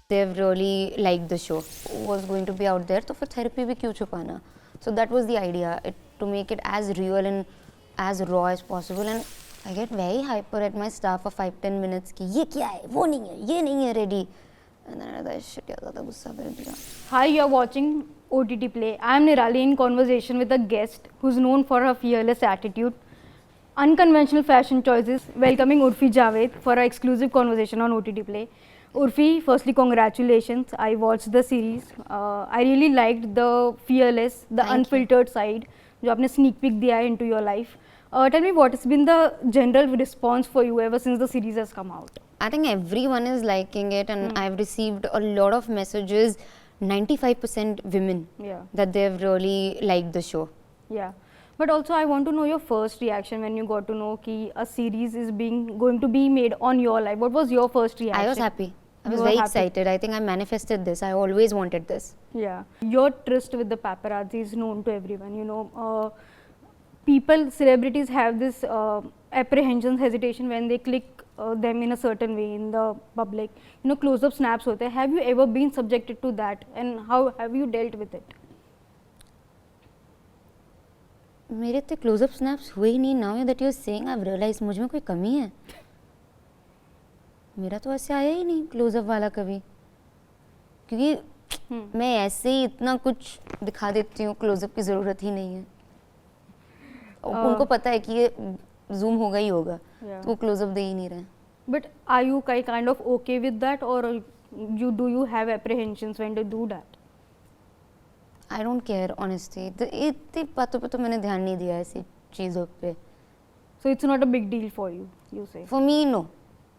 they've really liked the show was going to be out there, तो फिर therapy भी क्यों छुपाना? So that was the idea, to make it as real and as raw as possible. And I get very hyper at my staff for 5-10 minutes कि ये क्या है, वो नहीं है, ये नहीं है ready. And then I realized shit यार ज़्यादा गुस्सा कर दिया. Hi, you're watching OTT Play. I am Nirali in conversation with a guest who's known for her fearless attitude, unconventional fashion choices, welcoming Urfi Javed for our exclusive conversation on OTT Play. Urfi, firstly congratulations. I watched the series. I really liked the fearless, the unfiltered side जो आपने sneak peek दिया है into your life. Tell me what has been the general response for you ever since the series has come out? I think everyone is liking it, and I've received a lot of messages, 95% women, that they've really liked the show. Yeah. But also I want to know your first reaction when you got to know that a series is going to be made on your life. What was your first reaction? I was happy. I was very excited. I think I manifested this. I always wanted this. Yeah. Your tryst with the paparazzi is known to everyone. You know, celebrities have this apprehension, hesitation when they click them in a certain way in the public. You know, close-up snaps hote. Have you ever been subjected to that, and how have you dealt with it? मेरे तो close up snaps हुए ही नहीं. Now that you are saying I have realize मुझ में कोई कमी है. मेरा तो ऐसे आया ही नहीं क्लोजअप वाला कभी, क्योंकि मैं ऐसे ही इतना कुछ दिखा देती हूँ. क्लोजअप की ज़रूरत ही नहीं है. उनको पता है कि ये जूम होगा ही होगा, तो वो क्लोजअप दे ही नहीं रहे. But are you kind of okay with that, और you have apprehensions when they do that? I don't care honestly. इतनी बातों पे तो मैंने ध्यान नहीं दिया ऐसी चीज़ों पे. So it's not a big deal for you, you say? For me, no.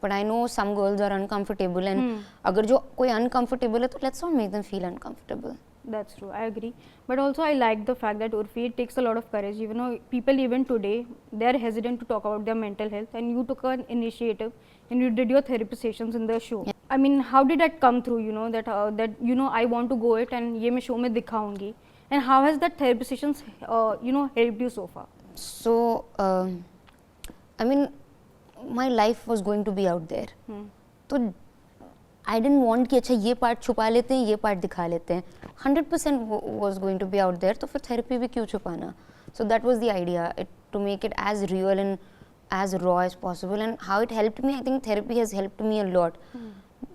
But I know some girls are uncomfortable, and अगर जो कोई uncomfortable है तो let's not make them feel uncomfortable. That's true, I agree. But also I like the fact that Urfi, it takes a lot of courage. You know, people even today, they are hesitant to talk about their mental health, and you took an initiative and you did your therapy sessions in the show. Yeah. I mean, how did that come through, you know, that you know, I want to go it and ये मैं show में दिखाऊंगी, and how has that therapy sessions you know, helped you so far? So I mean, my life was going to be out there. तो I didn't want कि अच्छा ये part छुपा लेते हैं, ये पार्ट दिखा लेते हैं. 100% was going to be out there, तो फिर थेरेपी भी क्यों छुपाना? So that was the idea, to make it as real and as raw as possible. And how it helped me, I think therapy has helped me a lot.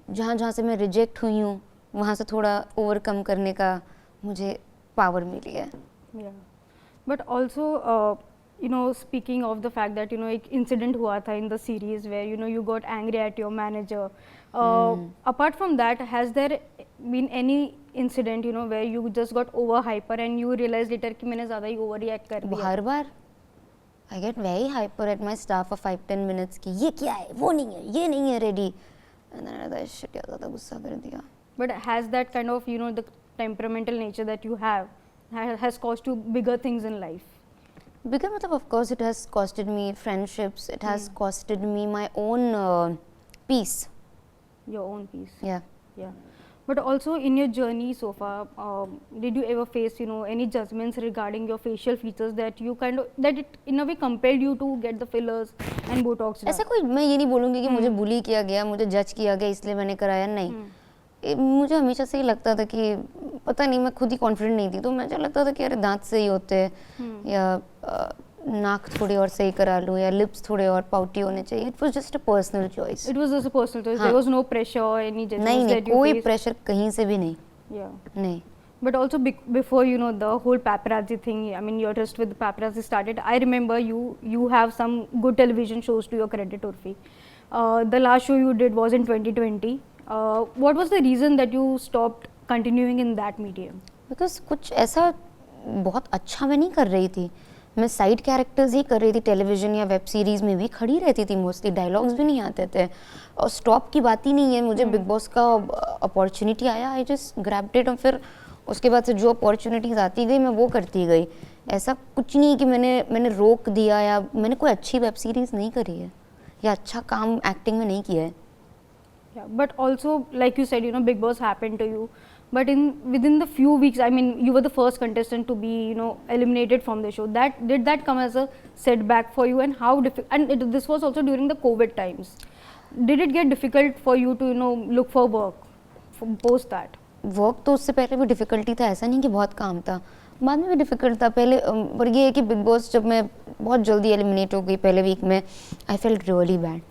जहाँ से मैं reject हुई हूँ, वहाँ से थोड़ा ओवरकम करने का मुझे पावर मिली है. Yeah. But also you know, speaking of the fact that, you know, एक incident हुआ था in the series where, you know, you got angry at your manager. Apart from that, has there been any incident, you know, where you just got over hyper and you realized later कि मैंने ज़्यादा ही overreact कर दिया? हर बार I get very hyper at my staff for 5-10 minutes कि ये क्या है, वो नहीं है, ये नहीं है ready. And then I realized shit यार ज़्यादा गुस्सा कर दिया. But has that kind of, you know, the temperamental nature that you have has caused you bigger things in life? Bigger matlab, of course it has costed me friendships. It has costed me my own peace. Your own peace. Yeah. Yeah. But also in your journey so far, did you ever face, you know, any judgments regarding your facial features that you kind of, that it in a way compelled you to get the fillers and Botox? ऐसा कोई, मैं ये नहीं बोलूँगी कि मुझे बुली किया गया, मुझे जज किया गया इसलिए मैंने कराया, नहीं. मुझे हमेशा से ही लगता था कि पता नहीं, मैं खुद ही कॉन्फिडेंट नहीं थी, तो मुझे लगता था कि अरे दांत सही होते हैं, या नाक थोड़ी और सही करा लूँ, या लिप्स थोड़े और पाउटी होने चाहिए. It was just a personal choice. It was just a personal choice. There was no pressure और एनी जजमेंट नहीं, दैट यू कोई प्रेशर कहीं से भी नहीं. या नहीं. But also before, you know, the whole paparazzi thing, I mean, your trust with the paparazzi started, I remember you have some good television shows to your credit, Urfi. The last show you did was in 2020. What was the reason that you stopped continuing in that medium? Because कुछ ऐसा बहुत अच्छा मैं नहीं कर रही थी. मैं साइड कैरेक्टर्स ही कर रही थी. टेलीविजन या वेब सीरीज़ में भी खड़ी रहती थी मोस्टली. डायलॉग्स भी नहीं आते थे, और स्टॉप की बात ही नहीं है. मुझे बिग बॉस का अपॉर्चुनिटी आया, आई जस्ट ग्रैब्ड इट, और फिर उसके बाद से जो अपॉर्चुनिटीज़ आती गई मैं वो करती गई. ऐसा कुछ नहीं कि मैंने रोक दिया, या मैंने कोई अच्छी वेब सीरीज़ नहीं करी है, या अच्छा काम एक्टिंग में नहीं किया है. Yeah, but also like you said, you know, Big Boss happened to you, but within the few weeks, I mean, you were the first contestant to be, you know, eliminated from the show. Did that come as a setback for you, and how this was also during the COVID times. Did it get difficult for you to, you know, look for work post that? Work तो उससे पहले भी difficulty था, ऐसा नहीं कि बहुत काम था, बाद में भी डिफ़िकल्ट था पहले। पर ये है कि बिग बॉस जब मैं बहुत जल्दी एलिमिनेट हो गई पहले वीक में, I felt really bad.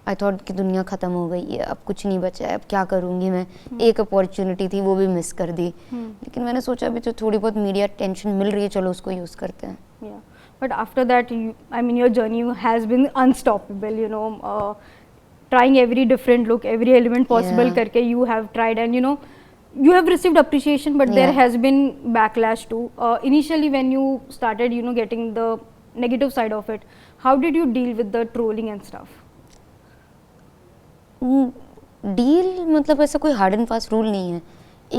I thought कि दुनिया ख़त्म हो गई है, अब कुछ नहीं बचा है, अब क्या करूँगी मैं। एक अपॉर्चुनिटी थी, वो भी मिस कर दी। लेकिन मैंने सोचा अभी तो थोड़ी बहुत मीडिया टेंशन मिल रही है, चलो उसको यूज़ करते हैं। Yeah, but after that, I mean, your journey has been unstoppable. You know, trying every different look, every element possible. Yeah. करके you have tried, and you know, you have received appreciation, but there Yeah. has been backlash too. Initially, when you started, you know, getting the negative side of it, how did you deal with the trolling and stuff? Deal मतलब ऐसा कोई hard and fast rule नहीं है,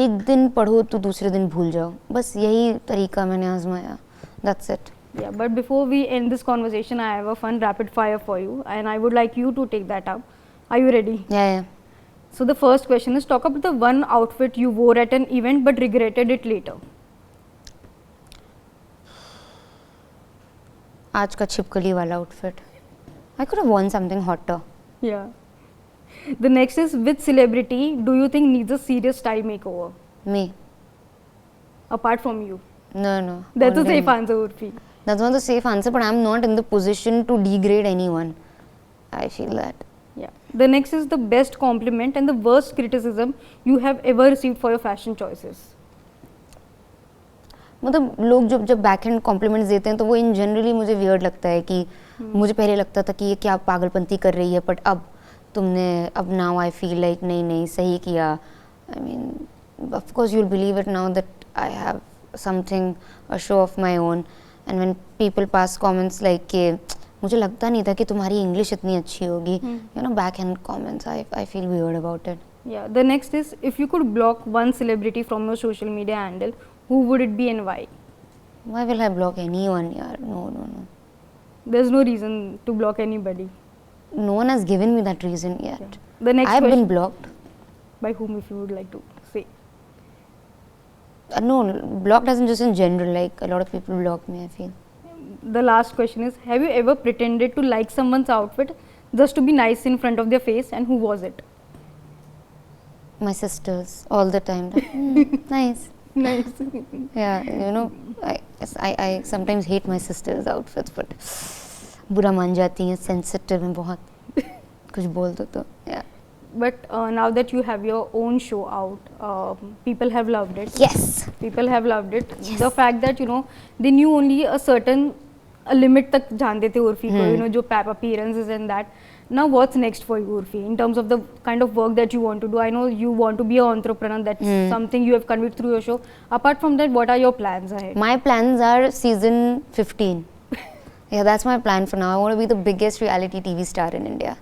एक दिन पढ़ो तो दूसरे दिन भूल जाओ, बस यही तरीका मैंने आजमाया। That's it. Yeah, but before we end this conversation, I have a fun rapid fire for you, and I would like you to take that up. Are you ready? या So the first question is, talk about the one outfit you wore at an event but regretted it later. आज का छिपकली वाला outfit. I could have worn something hotter. Yeah. The next is, which celebrity do you think needs a serious style makeover? Me Apart from you. no That's a only safe me. answer, Urfi. That's not the safe answer, but I'm not in the position to degrade anyone. I feel that. Yeah. The next is the best compliment and the worst criticism you have ever received for your fashion choices. मतलब लोग जब back hand compliments देते हैं तो वो इन generally मुझे weird लगता है कि मुझे पहले लगता था कि ये क्या पागलपंती कर रही है, बट अब नाउ आई फील लाइक नहीं सही किया। I mean of course you will believe it now that I have something a show off my own, and when people pass comments like के मुझे लगता नहीं था कि तुम्हारी इंग्लिश इतनी अच्छी होगी, you know, back hand comments, I feel weird about it. Yeah. The next is, if you could block one celebrity from your social media handle, who would it be and why? Why will I block anyone, yaar? No. There's no reason to block anybody. No one has given me that reason yet. Yeah. The next I've question, been blocked. by whom, if you would like to say. No, blocked doesn't just in general, like a lot of people block me, I feel. The last question is, have you ever pretended to like someone's outfit just to be nice in front of their face, and who was it? My sisters, all the time. Nice. Nice. Yeah, you know, I sometimes hate my sisters' outfits, but बुरा मान जाती हैं, sensitive हैं बहुत, कुछ बोल दो तो, yeah. But now that you have your own show out, people have loved it. Yes. People have loved it. The fact that, you know, they knew only a limit तक जानते थे उर्फी को, you know, जो appearances and that. Now what's next for you, Urfi, in terms of the kind of work that you want to do? I know you want to be an entrepreneur. That's something you have conveyed through your show. Apart from that, what are your plans ahead? My plans are season 15. Yeah, that's my plan for now. I want to be the biggest reality TV star in India.